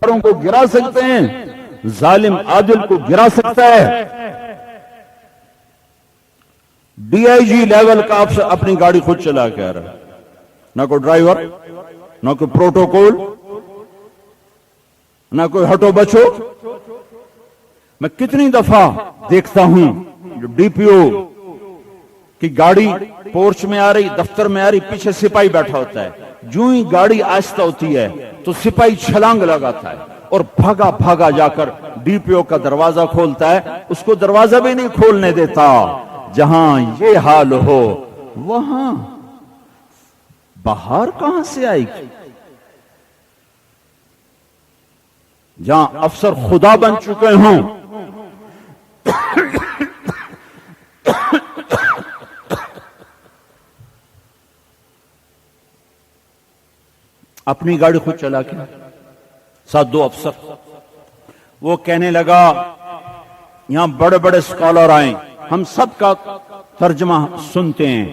کو گرا سکتے ہیں، ظالم عادل کو گرا سکتا ہے۔ ڈی آئی جی لیول کا افسر اپنی گاڑی خود چلا کے آ رہا ہے، نہ کوئی ڈرائیور، نہ کوئی پروٹوکول، نہ کوئی ہٹو بچو۔ میں کتنی دفعہ دیکھتا ہوں جو ڈی پی او کی گاڑی پورچ میں آ رہی، دفتر میں آ رہی، پیچھے سپاہی بیٹھا ہوتا ہے، جو ہی گاڑی آہستہ ہوتی ہے تو سپاہی چھلانگ لگاتا ہے اور بھاگا بھاگا جا کر ڈی پی او کا دروازہ کھولتا ہے، اس کو دروازہ بھی نہیں کھولنے دیتا۔ جہاں یہ حال ہو وہاں بہار کہاں سے آئے گی؟ جہاں افسر خدا بن چکے ہوں، اپنی گاڑی خود چلا کے ساتھ دو افسر، وہ کہنے لگا یہاں بڑے بڑے اسکالر آئیں، ہم سب کا ترجمہ سنتے ہیں،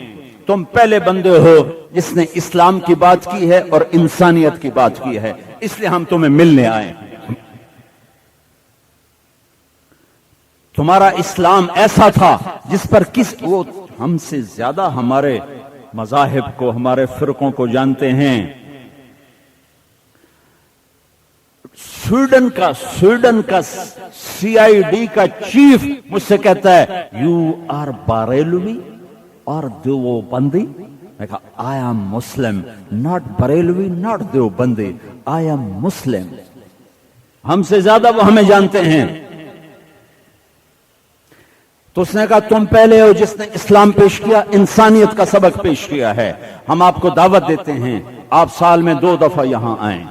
تم پہلے بندے ہو جس نے اسلام کی بات کی ہے اور انسانیت کی بات کی ہے، اس لیے ہم تمہیں ملنے آئے ہیں۔ تمہارا اسلام ایسا تھا جس پر وہ ہم سے زیادہ ہمارے مذاہب کو، ہمارے فرقوں کو جانتے ہیں۔ سویڈن کا سی آئی ڈی کا چیف مجھ سے کہتا ہے یو آر بریلوی اور دیوبندی؟ میں کہا I am Muslim, not Barelvi, not Deobandi, I am Muslim. ہم سے زیادہ وہ ہمیں جانتے ہیں۔ تو اس نے کہا تم پہلے ہو جس نے اسلام پیش کیا، انسانیت کا سبق پیش کیا ہے، ہم آپ کو دعوت دیتے ہیں آپ سال میں 2 دفعہ یہاں آئیں،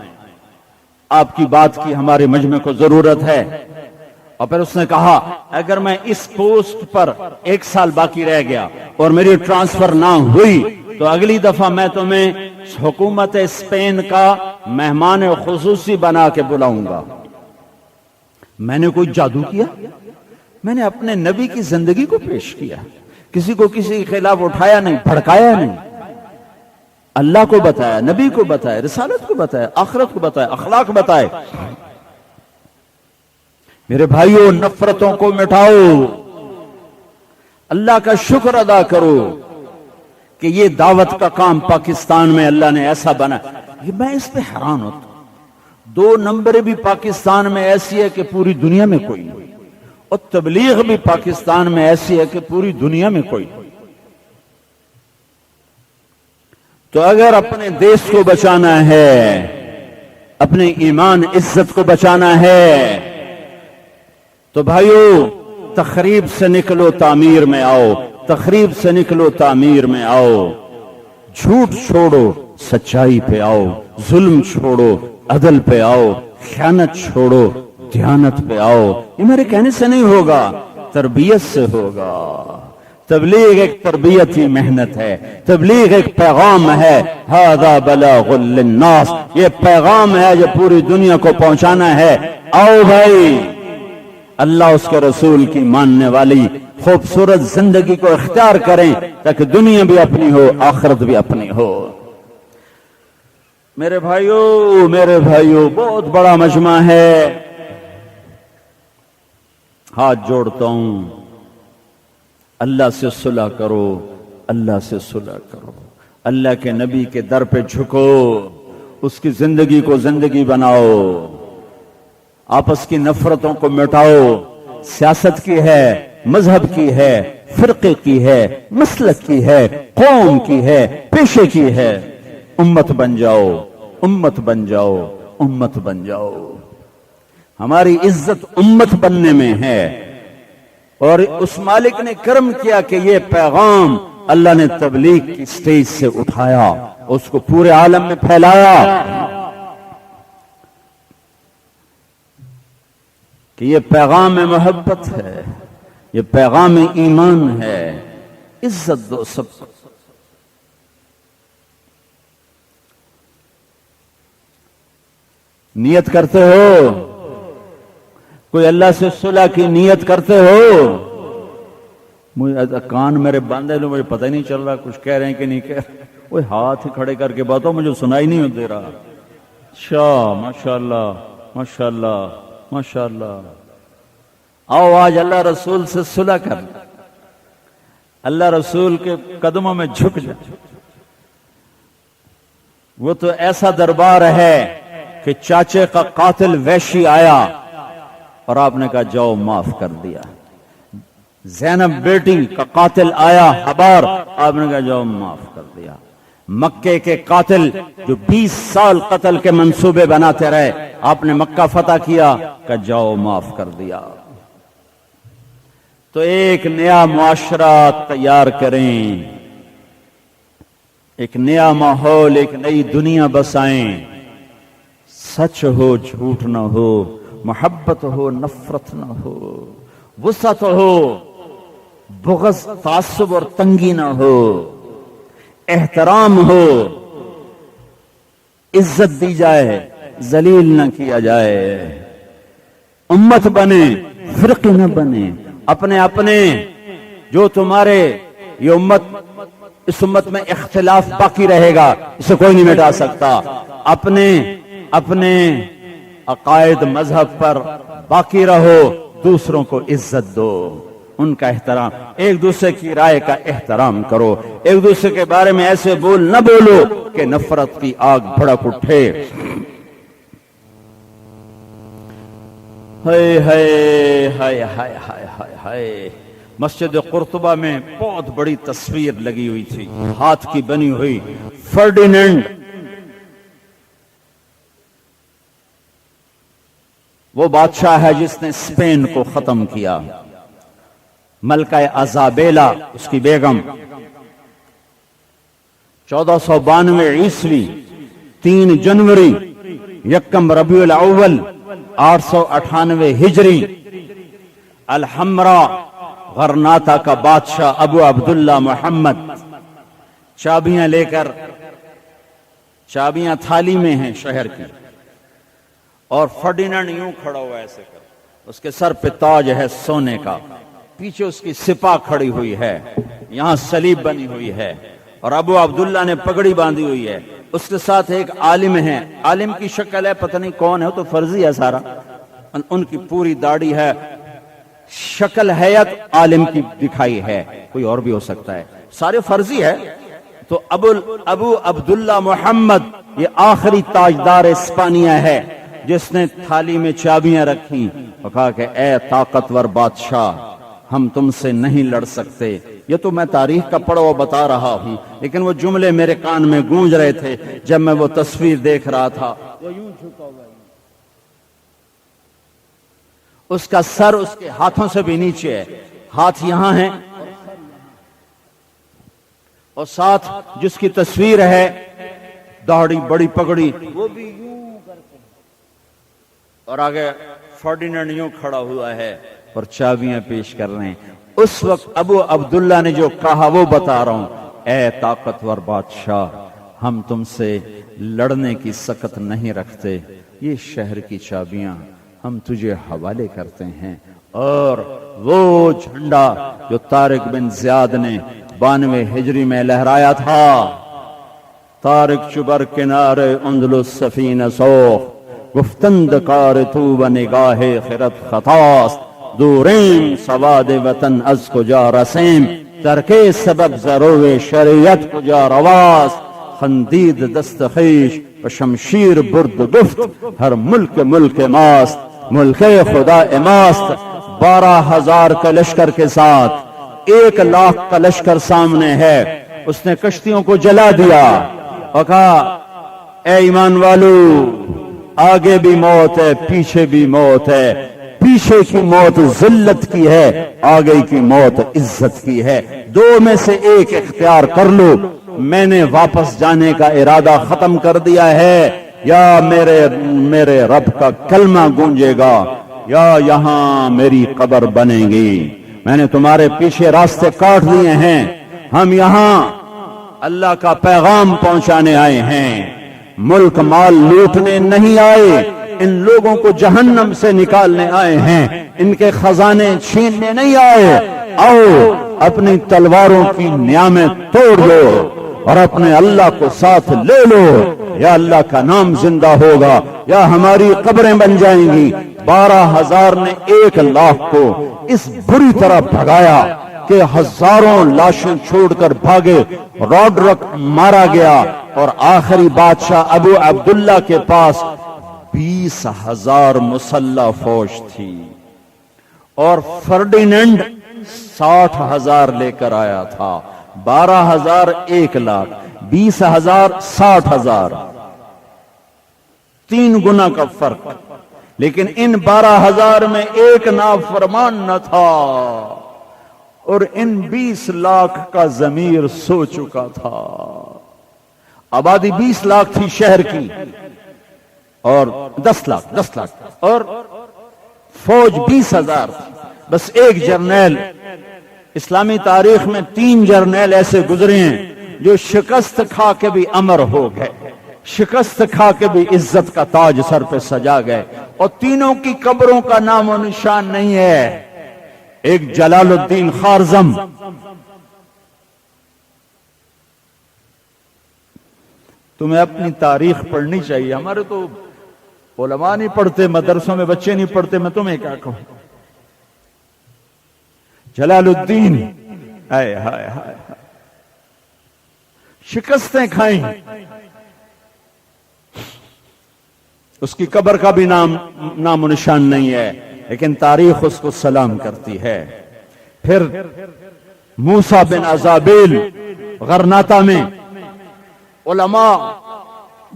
آپ کی بات کی ہمارے مجمع کو ضرورت ہے۔ اور پھر اس نے کہا اگر میں اس پوسٹ پر 1 سال باقی رہ گیا اور میری ٹرانسفر نہ ہوئی تو اگلی دفعہ میں تمہیں حکومت اسپین کا مہمان خصوصی بنا کے بلاؤں گا۔ میں نے کوئی جادو کیا؟ میں نے اپنے نبی کی زندگی کو پیش کیا، کسی کو کسی کے خلاف اٹھایا نہیں، بھڑکایا نہیں، اللہ کو بتایا، نبی کو بتایا، رسالت کو بتایا، آخرت کو بتایا، اخلاق بتائے۔ میرے بھائیوں، نفرتوں کو مٹاؤ، اللہ کا شکر ادا کرو کہ یہ دعوت کا کام پاکستان میں اللہ نے ایسا بنا۔ یہ میں اس پہ حیران ہوتا ہوں، 2 نمبر بھی پاکستان میں ایسی ہے کہ پوری دنیا میں کوئی نہیں، اور تبلیغ بھی پاکستان میں ایسی ہے کہ پوری دنیا میں کوئی نہیں۔ تو اگر اپنے دیش کو بچانا ہے، اپنے ایمان عزت کو بچانا ہے تو بھائیو تخریب سے نکلو تعمیر میں آؤ، تخریب سے نکلو تعمیر میں آؤ، جھوٹ چھوڑو سچائی پہ آؤ، ظلم چھوڑو عدل پہ آؤ، خیانت چھوڑو دیانت پہ آؤ۔ یہ میرے کہنے سے نہیں ہوگا، تربیت سے ہوگا۔ تبلیغ ایک تربیتی محنت ہے، تبلیغ ایک پیغام ہے، ھذا بلاغ للناس، یہ پیغام ہے جو پوری دنیا کو پہنچانا ہے۔ آؤ بھائی، اللہ اس کے رسول کی ماننے والی خوبصورت زندگی کو اختیار کریں تاکہ دنیا بھی اپنی ہو، آخرت بھی اپنی ہو۔ میرے بھائیوں بہت بڑا مجمع ہے، ہاتھ جوڑتا ہوں، اللہ سے صلح کرو، اللہ سے صلح کرو، اللہ کے نبی کے در پہ جھکو، اس کی زندگی کو زندگی بناؤ، آپس کی نفرتوں کو مٹاؤ۔ سیاست کی ہے، مذہب کی ہے، فرقے کی ہے، مسلک کی ہے، قوم کی ہے، پیشے کی ہے، امت بن جاؤ، امت بن جاؤ، امت بن جاؤ۔ ہماری عزت امت بننے میں ہے، اور اس مالک نے کرم کیا کہ یہ پیغام اللہ نے تبلیغ کی سٹیج سے اٹھایا، اس کو پورے عالم میں پھیلایا کہ یہ پیغام محبت ہے، یہ پیغام ایمان ہے، عزت دو سب کو۔ نیت کرتے ہو؟ کوئی اللہ سے صلح کی نیت کرتے ہو؟ مجھے کان میرے بند ہے، مجھے پتہ ہی نہیں چل رہا کچھ کہہ رہے ہیں کہ نہیں کہہ رہے۔ کوئی ہاتھ کھڑے کر کے بتاؤ، مجھے سنائی نہیں دے رہا۔ اچھا، ماشاءاللہ ماشاءاللہ ماشاءاللہ. آؤ آج اللہ رسول سے صلح کر لیں، اللہ رسول کے قدموں میں جھک جائے. وہ تو ایسا دربار ہے کہ چاچے کا قاتل وحشی آیا اور آپ نے کہا جاؤ معاف کر دیا. زینب بیٹی کا قاتل آیا حبار، آپ نے کہا جاؤ معاف کر دیا. مکے کے قاتل جو 20 سال قتل کے منصوبے بناتے رہے، آپ نے مکہ فتح کیا، کہ جاؤ معاف کر دیا. تو ایک نیا معاشرہ تیار کریں، ایک نیا ماحول، ایک نئی دنیا بسائیں. سچ ہو جھوٹ نہ ہو، محبت ہو نفرت نہ ہو، وسعت ہو بغض تعصب اور تنگی نہ ہو، احترام ہو، عزت دی جائے، ذلیل نہ کیا جائے. امت بنے، فرقے نہ بنے. اپنے اپنے جو تمہارے یہ امت، اس امت میں اختلاف باقی رہے گا، اسے کوئی نہیں مٹا سکتا. اپنے اپنے عقائد مذہب پر باقی رہو، دوسروں کو عزت دو، ان کا احترام، ایک دوسرے کی رائے کا احترام کرو. ایک دوسرے کے بارے میں ایسے بول نہ بولو کہ نفرت کی آگ بھڑک اٹھے. ہائے ہائے ہائے ہائے ہائے ہائے ہائے. مسجد قرطبہ میں بہت بڑی تصویر لگی ہوئی تھی، ہاتھ کی بنی ہوئی. فرڈینینڈ وہ بادشاہ ہے جس نے اسپین کو ختم کیا. ملکہ ازابیلا اس کی بیگم، 1492 عیسوی 3 جنوری 1 ربیع الاول 898 ہجری، الحمرا غرناطہ کا بادشاہ ابو عبداللہ محمد چابیاں لے کر، چابیاں تھالی میں ہیں شہر کی، اور فرڈینینڈ یوں کھڑا ہوا ایسے کر، اس کے سر پہ تاج ہے سونے کا، پیچھے اس کی سپاہ کھڑی ہوئی ہے، یہاں صلیب بنی ہوئی ہے، اور ابو عبداللہ نے پگڑی باندھی ہوئی ہے. اس کے ساتھ ایک عالم ہے، عالم کی شکل ہے، پتہ نہیں کون ہے، وہ تو فرضی ہے سارا. ان کی پوری داڑھی ہے، شکل حیت عالم کی دکھائی ہے، کوئی اور بھی ہو سکتا ہے، سارے فرضی ہے. تو ابو عبداللہ محمد یہ آخری تاجدار اسپانیہ ہے جس نے تھالی میں چابیاں رکھی اور کہا کہ اے طاقتور بادشاہ، ہم تم سے نہیں لڑ سکتے. یہ تو میں تاریخ کا پڑھا بتا رہا ہوں، لیکن وہ جملے میرے کان میں گونج رہے تھے جب میں وہ تصویر دیکھ رہا تھا. اس کا سر اس کے ہاتھوں سے بھی نیچے ہے، ہاتھ یہاں ہیں، اور ساتھ جس کی تصویر ہے داڑھی بڑی پگڑی، وہ بھی یوں کرتے ہیں، اور آگے فرڈینینڈ یوں کھڑا ہوا ہے اور چابیاں پیش کر رہے ہیں. اس وقت ابو عبداللہ نے جو کہا وہ بتا رہا ہوں، اے طاقتور بادشاہ، ہم تم سے لڑنے کی سکت نہیں رکھتے، یہ شہر کی چابیاں ہم تجھے حوالے کرتے ہیں. اور وہ جھنڈا جو طارق بن زیاد نے 92 ہجری میں لہرایا تھا، طارق چبر کنارے اندلس سفینہ سوخ، گفتند کار تو و نگاہ خرد خطاست، دورین سواد وطن از کجا رسیم، ترکے سبب ضرور شریعت کجا رواست، خندید دست خیش و شمشیر برد گفت، ہر ملک ماست، ملک خدا اماست. 12,000 کا لشکر کے ساتھ 1,00,000 کا لشکر سامنے ہے. اس نے کشتیوں کو جلا دیا اور کہا اے ایمان والو، آگے بھی موت ہے، پیچھے بھی موت ہے. پیچھے کی موت ذلت کی ہے، آگے کی موت عزت کی ہے. دو میں سے ایک اختیار کر لو. میں نے واپس جانے کا ارادہ ختم کر دیا ہے، یا میرے رب کا کلمہ گونجے گا، یا یہاں میری قبر بنے گی. میں نے تمہارے پیچھے راستے کاٹ دیے ہیں، ہم یہاں اللہ کا پیغام پہنچانے آئے ہیں، ملک مال لوٹنے نہیں آئے. ان لوگوں کو جہنم سے نکالنے آئے ہیں، ان کے خزانے چھیننے نہیں آئے. آؤ اپنی تلواروں کی نیامیں توڑ دو، اور اپنے اللہ کو ساتھ لے لو، یا اللہ کا نام زندہ ہوگا یا ہماری قبریں بن جائیں گی۔ 12,000 نے 1,00,000 کو اس بری طرح بھگایا کہ ہزاروں لاشیں چھوڑ کر بھاگے، روڈرک مارا گیا، اور آخری بادشاہ ابو عبداللہ کے پاس 20,000 مسلح فوج تھی، اور فرڈیننڈ 60,000 لے کر آیا تھا۔ 12,000 1,00,000، 20,000 60,000، 3 گنا کا فرق۔ لیکن ان 12,000 میں ایک نافرمان نہ تھا، اور ان 20 لاکھ کا ضمیر سو چکا تھا۔ آبادی 20 لاکھ تھی شہر کی، اور 10 لاکھ اور فوج 20,000 تھی۔ بس ایک جرنیل، اسلامی تاریخ میں 3 جرنیل ایسے گزرے ہیں جو شکست کھا کے بھی امر ہو گئے، شکست کھا کے بھی عزت کا تاج سر پہ سجا گئے، اور تینوں کی قبروں کا نام و نشان نہیں ہے۔ ایک جلال الدین خارزم، تمہیں اپنی تاریخ پڑھنی چاہیے، ہمارے تو علماء نہیں پڑھتے، مدرسوں میں بچے نہیں پڑھتے، میں تمہیں کیا کہوں۔ جلال الدین ہائے ہائے ہائے، شکستیں کھائیں، اس کی قبر کا بھی نام و نشان نہیں ہے، لیکن تاریخ اس کو سلام کرتی ہے۔ پھر موسیٰ بن عزابیل غرناطہ میں علماء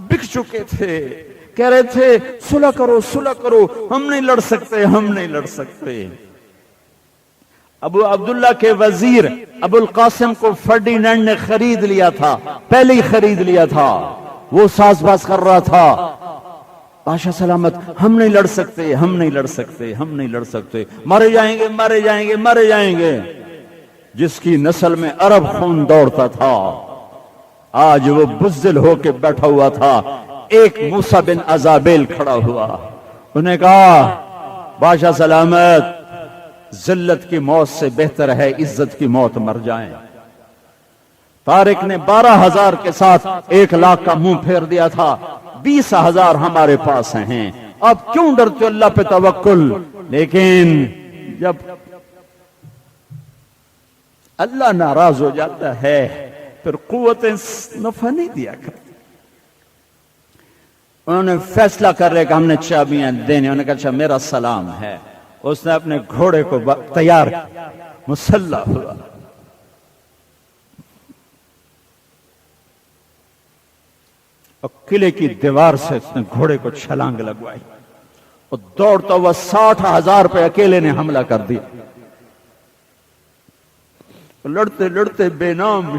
بک چکے تھے، کہہ رہے تھے صلح کرو صلح کرو، ہم نہیں لڑ سکتے، ہم نہیں لڑ سکتے۔ ابو عبداللہ کے وزیر ابو القاسم کو فرڈیننڈ نے خرید لیا تھا، پہلے ہی خرید لیا تھا، وہ ساز باز کر رہا تھا، بادشاہ سلامت ہم نہیں لڑ سکتے، ہم نہیں لڑ سکتے، ہم نہیں لڑ سکتے، مارے جائیں گے مارے جائیں گے مارے جائیں گے۔ جس کی نسل میں عرب خون دوڑتا تھا آج وہ بزدل ہو کے بیٹھا ہوا تھا۔ ایک موسیٰ بن عزابیل کھڑا ہوا، انہیں کہا بادشاہ سلامت ذلت کی موت سے بہتر ہے عزت کی موت مر جائیں۔ طارق نے 12,000 کے ساتھ 1,00,000 کا منہ پھیر دیا تھا، 20,000 ہمارے پاس ہیں، اب کیوں ڈرتے اللہ پہ توکل۔ لیکن جب اللہ ناراض ہو جاتا ہے پھر قوتیں نفع نہیں دیا کرتی۔ انہوں نے فیصلہ کر لیا کہ ہم نے چابیاں دینی، انہوں نے کہا اچھا میرا سلام ہے۔ اس نے اپنے گھوڑے کو تیار کیا، مسلح ہوا، اور قلعے کی دیوار سے اس نے گھوڑے کو چھلانگ لگوائی، اور دوڑتا ہوا 60,000 پہ اکیلے نے حملہ کر دیا۔ لڑتے لڑتے بے نام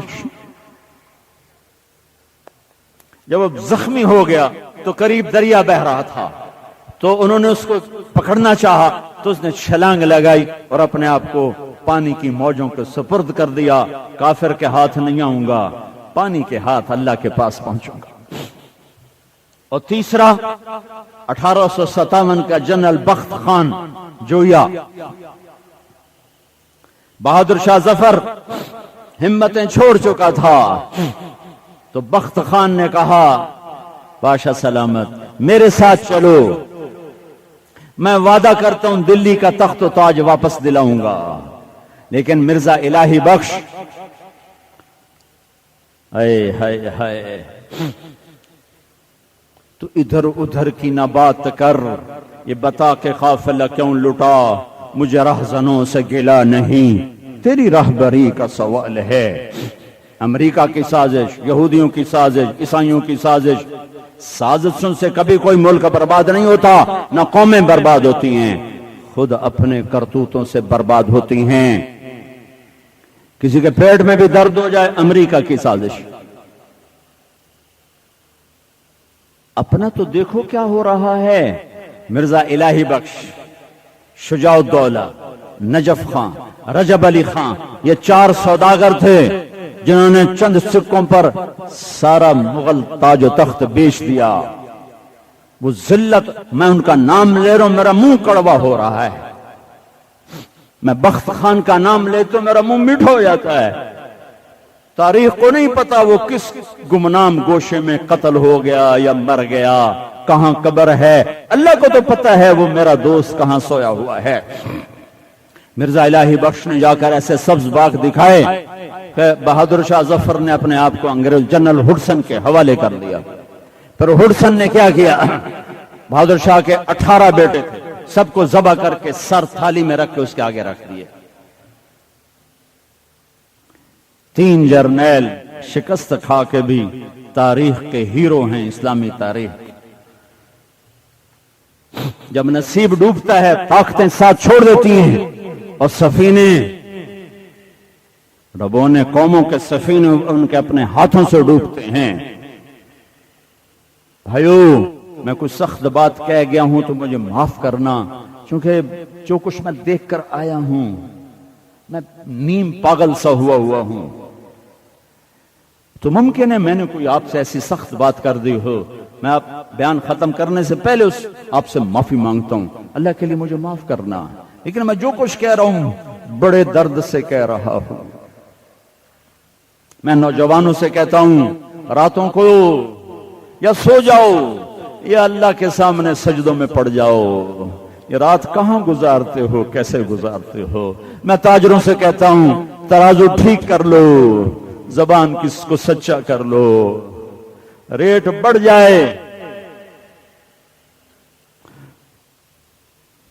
جب اب زخمی ہو گیا تو قریب دریا بہ رہا تھا، تو انہوں نے اس کو پکڑنا چاہا تو اس نے چھلانگ لگائی اور اپنے آپ کو پانی کی موجوں کو سپرد کر دیا۔ کافر کے ہاتھ نہیں آؤں گا، پانی کے ہاتھ اللہ کے پاس پہنچوں گا۔ اور تیسرا 1857 کا جنرل بخت خان جویا، بہادر شاہ ظفر ہمتیں چھوڑ چکا تھا، تو بخت خان نے کہا بادشاہ سلامت میرے ساتھ چلو، میں وعدہ کرتا ہوں دلی کا تخت و تاج واپس دلاؤں گا۔ لیکن مرزا الہی بخش ہائے ہائے ہائے، تو ادھر ادھر کی نہ بات کر، یہ بتا کہ قافلہ کیوں لٹا، مجھے رہزنوں سے گلا نہیں، تیری راہبری کا سوال ہے۔ امریکہ کی سازش، یہودیوں کی سازش، عیسائیوں کی سازش، سازشوں سے کبھی کوئی ملک برباد نہیں ہوتا، نہ قومیں برباد ہوتی ہیں، خود اپنے کرتوتوں سے برباد ہوتی ہیں۔ کسی کے پیٹ میں بھی درد ہو جائے، امریکہ کی سازش۔ اپنا تو دیکھو کیا ہو رہا ہے۔ مرزا الہی بخش، شجاع الدولہ، نجف خان، رجب علی خان، یہ 4 سوداگر تھے جنہوں نے چند سکوں پر سارا مغل تاج و تخت بیچ دیا۔ وہ ذلت، میں ان کا نام لے رہا ہوں میرا منہ کڑوا ہو رہا ہے، میں بخت خان کا نام لیتا ہوں میرا منہ میٹھا ہو جاتا ہے۔ تاریخ کو نہیں پتا وہ کس گمنام گوشے میں قتل ہو گیا یا مر گیا، کہاں قبر ہے، اللہ کو تو پتا ہے وہ میرا دوست کہاں سویا ہوا ہے۔ مرزا الہی بخش نے جا کر ایسے سبز باغ دکھائے کہ بہادر شاہ ظفر نے اپنے آپ کو انگریز جنرل ہڈسن کے حوالے کر دیا۔ پھر ہڈسن نے کیا کیا، بہادر شاہ کے 18 بیٹے تھے، سب کو ذبح کر کے سر تھالی میں رکھ کے اس کے آگے رکھ دیے۔ 3 جرنیل شکست کھا کے بھی تاریخ کے ہیرو ہیں اسلامی تاریخ۔ جب نصیب ڈوبتا ہے طاقتیں ساتھ چھوڑ دیتی ہیں اور سفینے، ربونے قوموں کے سفینے ان کے اپنے ہاتھوں سے ڈوبتے ہیں۔ بھائیو، میں کچھ سخت بات کہہ گیا ہوں تو مجھے معاف کرنا، کیونکہ جو کچھ میں دیکھ کر آیا ہوں میں نیم پاگل سا ہوا ہوں، تو ممکن ہے میں نے کوئی آپ سے ایسی سخت بات کر دی ہو۔ میں آپ بیان ختم کرنے سے پہلے آپ سے معافی مانگتا ہوں، اللہ کے لیے مجھے معاف کرنا، لیکن میں جو کچھ کہہ رہا ہوں بڑے درد سے کہہ رہا ہوں۔ میں نوجوانوں سے کہتا ہوں، راتوں کو یا سو جاؤ یا اللہ کے سامنے سجدوں میں پڑ جاؤ، یہ رات کہاں گزارتے ہو، کیسے گزارتے ہو۔ میں تاجروں سے کہتا ہوں، ترازو ٹھیک کر لو، زبان کس کو سچا کر لو، ریٹ بڑھ جائے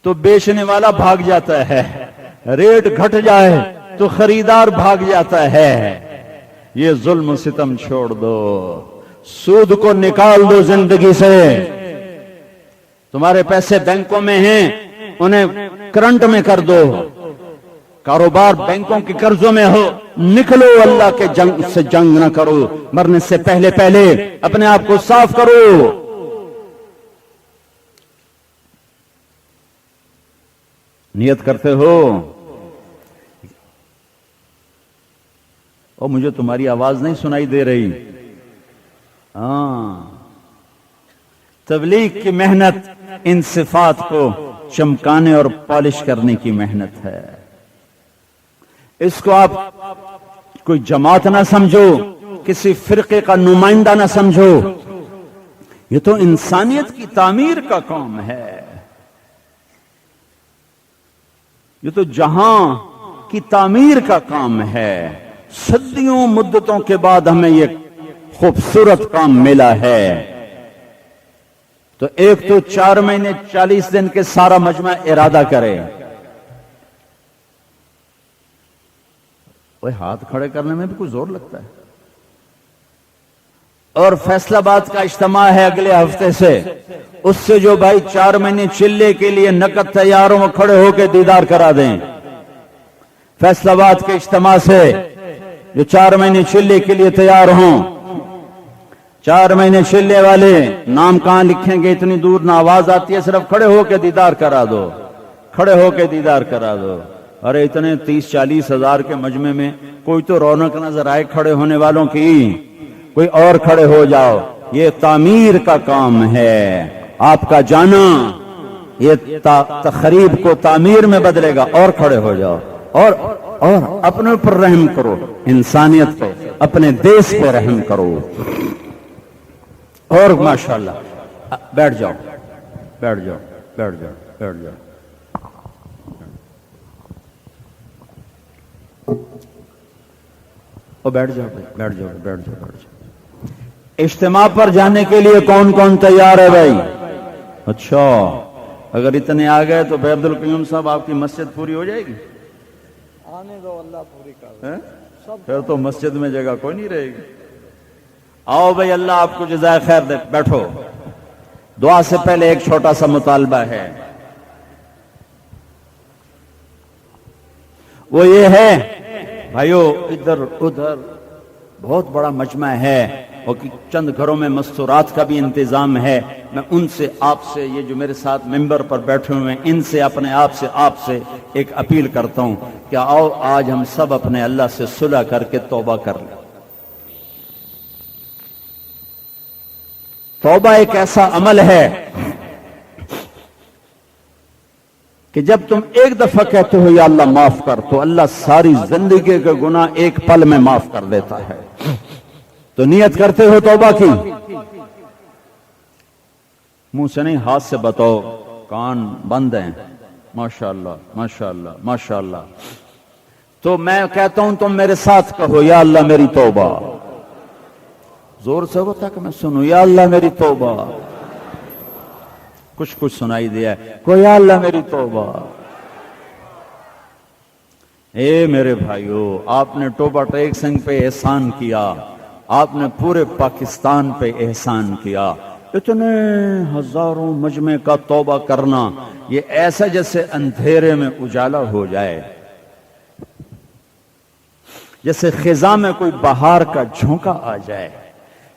تو بیچنے والا بھاگ جاتا ہے، ریٹ گھٹ جائے تو خریدار بھاگ جاتا ہے۔ یہ ظلم و ستم چھوڑ دو، سود کو نکال دو زندگی سے۔ تمہارے پیسے بینکوں میں ہیں، انہیں کرنٹ میں کر دو۔ کاروبار بینکوں کے قرضوں میں ہو، نکلو، اللہ کے جنگ سے جنگ نہ کرو، مرنے سے پہلے اپنے آپ کو صاف کرو۔ نیت کرتے ہو، اور مجھے تمہاری آواز نہیں سنائی دے رہی۔ تبلیغ کی محنت ان صفات کو چمکانے اور پالش کرنے کی محنت ہے۔ اس کو آپ کوئی جماعت نہ سمجھو، کسی فرقے کا نمائندہ نہ سمجھو، یہ تو انسانیت کی تعمیر کا کام ہے، یہ تو جہاں کی تعمیر کا کام ہے۔ صدیوں مدتوں کے بعد ہمیں یہ خوبصورت کام ملا ہے۔ تو ایک تو 4 مہینے 40 دن کے سارا مجمع ارادہ کرے۔ وہ ہاتھ کھڑے کرنے میں بھی کچھ زور لگتا ہے۔ اور فیصل آباد کا اجتماع ہے اگلے ہفتے سے، اس سے جو بھائی 4 مہینے چلے کے لیے نقد تیار ہوں کھڑے ہو کے دیدار کرا دیں۔ فیصل آباد کے اجتماع سے جو 4 مہینے چلے کے لیے تیار ہوں، 4 مہینے چلے والے نام کہاں لکھیں گے، اتنی دور نہ آواز آتی ہے، صرف کھڑے ہو کے دیدار کرا دو، کھڑے ہو کے دیدار کرا دو۔ ارے اتنے 30-40 ہزار کے مجمع میں کوئی تو رونق نظر آئے کھڑے ہونے والوں کی، کوئی اور کھڑے ہو جاؤ۔ یہ تعمیر کا کام ہے، آپ کا جانا یہ تخریب کو تعمیر میں بدلے گا۔ اور کھڑے ہو جاؤ، اور اپنے اوپر رحم کرو، انسانیت پہ، اپنے دیش پہ رحم کرو۔ اور ماشاءاللہ بیٹھ جاؤ، بیٹھ جاؤ، بیٹھ جاؤ، بیٹھ جاؤ۔ بیٹھ جاؤ، بیٹھ جاؤ، بیٹھ جاؤ، بیٹھ جاؤ۔ اجتماع پر جانے کے لیے کون کون تیار ہے بھائی؟ اچھا، اگر اتنے آ گئے تو بے عبدالقیوم صاحب آپ کی مسجد پوری ہو جائے گی؟ آنے دو، اللہ پوری کر۔ پھر تو مسجد میں جگہ کوئی نہیں رہے گی۔ آؤ بھائی، اللہ آپ کو جزائے خیر دے۔ بیٹھو۔ دعا سے پہلے ایک چھوٹا سا مطالبہ ہے، وہ یہ ہے بھائیو، ادھر ادھر بہت بڑا مجمع ہے اور چند گھروں میں مستورات کا بھی انتظام ہے۔ میں ان سے، آپ سے، یہ جو میرے ساتھ ممبر پر بیٹھے ہوئے ہیں، ان سے، اپنے آپ سے ایک اپیل کرتا ہوں کہ آؤ آج ہم سب اپنے اللہ سے صلح کر کے توبہ کر لیں۔ توبہ ایک ایسا عمل ہے کہ جب تم ایک دفعہ کہتے ہو یا اللہ معاف کر تو اللہ ساری زندگی کے گناہ ایک پل میں معاف کر دیتا ہے. تو نیت کرتے ہو توبہ کی؟ منہ سے نہیں، ہاتھ سے بتاؤ. کان بند ہیں. ماشاءاللہ ماشاءاللہ ماشاءاللہ. تو میں کہتا ہوں تم میرے ساتھ کہو یا اللہ میری توبہ. زور سے ہوتا کہ میں سنوں یا اللہ میری توبہ. کچھ سنائی دیا ہے کوئی یا اللہ میری توبہ. اے میرے بھائیو، آپ نے ٹوبہ ٹیک سنگھ پہ احسان کیا، آپ نے پورے پاکستان پہ احسان کیا. اتنے ہزاروں مجمع کا توبہ کرنا یہ ایسا جیسے اندھیرے میں اجالا ہو جائے، جیسے خزاں میں کوئی بہار کا جھونکا آ جائے،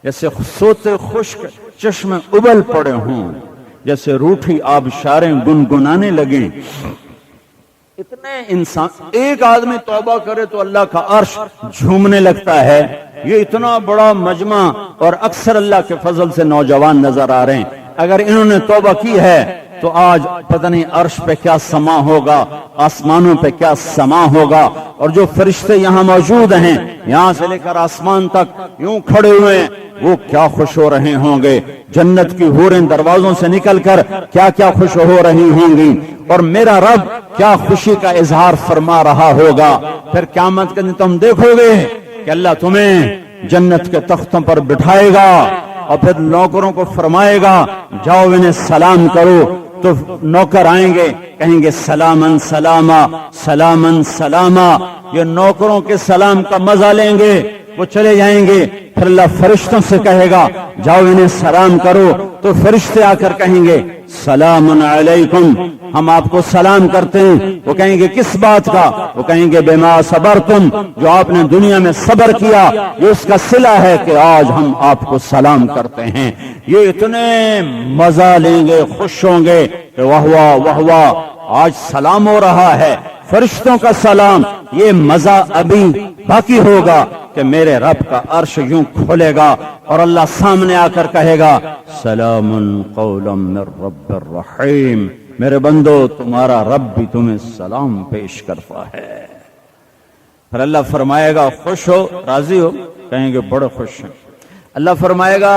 جیسے سوتے خشک چشمے ابل پڑے ہوں، جیسے روٹھی آبشاریں گنگنانے لگیں. اتنے انسان، ایک آدمی توبہ کرے تو اللہ کا عرش جھومنے لگتا ہے. یہ اتنا بڑا مجمع اور اکثر اللہ کے فضل سے نوجوان نظر آ رہے ہیں. اگر انہوں نے توبہ کی ہے تو آج پتہ نہیں عرش پہ کیا سما ہوگا، آسمانوں پہ کیا سما ہوگا. اور جو فرشتے یہاں موجود ہیں یہاں سے لے کر آسمان تک یوں کھڑے ہوئے ہیں، وہ کیا خوش ہو رہے ہوں گے. جنت کی حوریں دروازوں سے نکل کر کیا کیا خوش ہو رہی ہوں گی، اور میرا رب کیا خوشی کا اظہار فرما رہا ہوگا. پھر قیامت کے دن تم دیکھو گے کہ اللہ تمہیں جنت کے تختوں پر بٹھائے گا اور پھر نوکروں کو فرمائے گا جاؤ انہیں سلام کرو. تو نوکر آئیں گے کہیں گے سلامن سلاما سلامن سلاما. یہ نوکروں کے سلام کا مزہ لیں گے، وہ چلے جائیں گے. پھر اللہ فرشتوں سے کہے گا جاؤ انہیں سلام کرو. تو فرشتے آ کر کہیں گے سلام علیکم، ہم آپ کو سلام کرتے ہیں. وہ کہیں گے کس بات کا؟ وہ کہیں گے بما صبرتم، جو آپ نے دنیا میں صبر کیا یہ اس کا صلہ ہے کہ آج ہم آپ کو سلام کرتے ہیں. یہ اتنے مزہ لیں گے، خوش ہوں گے کہ واہ واہ واہ واہ، آج سلام ہو رہا ہے، فرشتوں کا سلام. یہ مزہ ابھی باقی ہوگا کہ میرے رب کا عرش یوں کھولے گا اور اللہ سامنے آ کر کہے گا سلام قولا من رب الرحیم. میرے بندو تمہارا رب بھی تمہیں سلام پیش کرتا ہے. پھر اللہ فرمائے گا خوش ہو، راضی ہو؟ کہیں گے بڑے خوش ہیں. اللہ فرمائے گا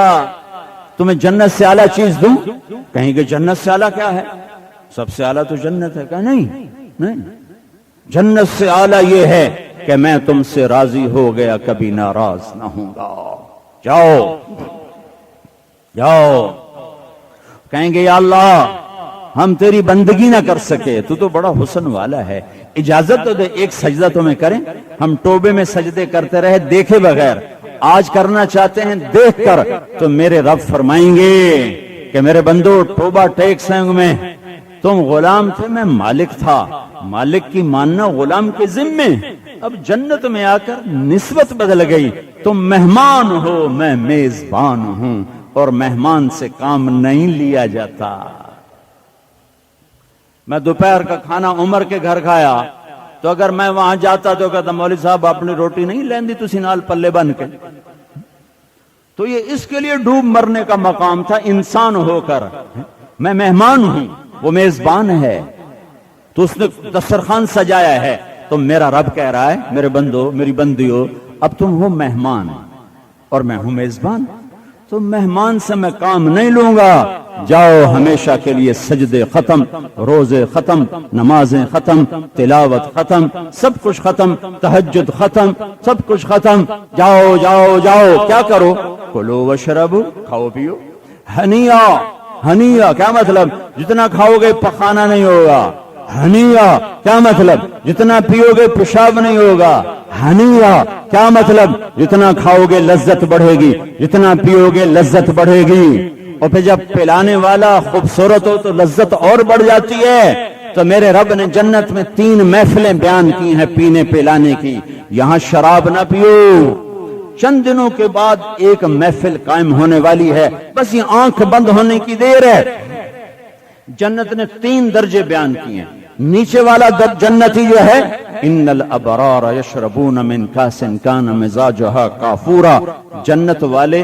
تمہیں جنت سے اعلیٰ چیز دوں؟ کہیں گے جنت سے اعلیٰ کیا ہے؟ سب سے اعلیٰ تو جنت ہے. کہا نہیں، جنت سے اعلیٰ یہ ہے کہ میں تم سے راضی ہو گیا، کبھی ناراض نہ ہوں گا. جاؤ جاؤ. کہیں گے یا اللہ ہم تیری بندگی نہ کر سکے، تو بڑا حسن والا ہے، اجازت تو دے ایک سجدہ تمہیں کریں. ہم توبے میں سجدے کرتے رہے دیکھے بغیر، آج کرنا چاہتے ہیں دیکھ کر. تو میرے رب فرمائیں گے کہ میرے بندو ٹوبہ ٹیک سنگ میں تم غلام تھے، میں مالک تھا. مالک کی ماننا غلام کے ذمے. اب جنت میں آ کر نسبت بدل گئی. تم مہمان ہو، میں میزبان ہوں، اور مہمان سے کام نہیں لیا جاتا. میں دوپہر کا کھانا عمر کے گھر کھایا تو اگر میں وہاں جاتا تو کہتا مولوی صاحب اپنی روٹی نہیں لیندی تسی نال پلے بن کے. تو یہ اس کے لیے ڈوب مرنے کا مقام تھا انسان ہو کر. میں مہمان ہوں، وہ میزبان ہے، تو اس نے دسترخوان سجایا ہے. تو میرا رب کہہ رہا ہے میرے بندو میری بندیو اب تم ہو مہمان اور میں ہوں میزبان. تو مہمان سے میں کام نہیں لوں گا. جاؤ ہمیشہ کے لیے سجدے ختم، روزے ختم، نمازیں ختم، تلاوت ختم، سب کچھ ختم، تہجد ختم، سب کچھ ختم. جاؤ جاؤ جاؤ. کیا کرو؟ کلو وشربو، کھاؤ پیو. ہنیا ہنیا کیا مطلب؟ جتنا کھاؤ گے پخانا نہیں ہوگا. ہنیا کیا مطلب؟ جتنا پیو گے پیشاب نہیں ہوگا. ہنیا کیا مطلب؟ جتنا کھاؤ گے لذت بڑھے گی، جتنا پیو گے لذت بڑھے گی. اور پھر جب پلانے والا خوبصورت ہو تو لذت اور بڑھ جاتی ہے. تو میرے رب نے جنت میں 3 محفلیں بیان کی ہیں پینے پلانے کی. یہاں شراب نہ پیو. چند دنوں کے بعد ایک محفل قائم ہونے والی ہے، بس یہ آنکھ بند ہونے کی دیر ہے. جنت نے 3 درجے بیان کیے ہیں. نیچے والا جنتی جو ہے ان الابرار یشربون من کاس کان مزاجها کافورا. جنت والے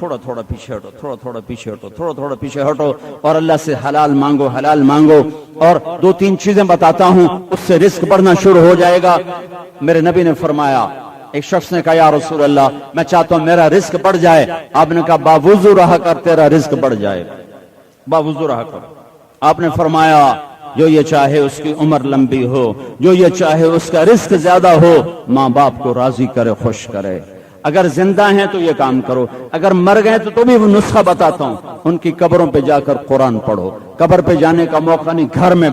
تھوڑا تھوڑا پیچھے ہٹو، تھوڑا تھوڑا پیچھے ہٹو، تھوڑا تھوڑا پیچھے ہٹو، اور اللہ سے حلال مانگو، حلال مانگو، اور 2-3 چیزیں بتاتا ہوں، اس سے رزق بڑھنا شروع ہو جائے گا۔ میرے نبی نے فرمایا، ایک شخص نے کہا یا رسول اللہ میں چاہتا ہوں میرا رزق بڑھ جائے، آپ نے کہا باوضو رہا کر تیرا رزق بڑھ جائے، باوضو رہا کر۔ آپ نے فرمایا جو یہ چاہے اس کی عمر لمبی ہو، جو یہ چاہے اس کا رزق زیادہ ہو، ماں باپ کو راضی کرے، خوش کرے۔ اگر زندہ ہیں تو یہ کام کرو، اگر مر گئے تو بھی وہ نسخہ بتاتا ہوں، ان کی قبروں پہ جا کر قرآن پڑھو، قبر پہ جانے کا موقع نہیں، گھر میں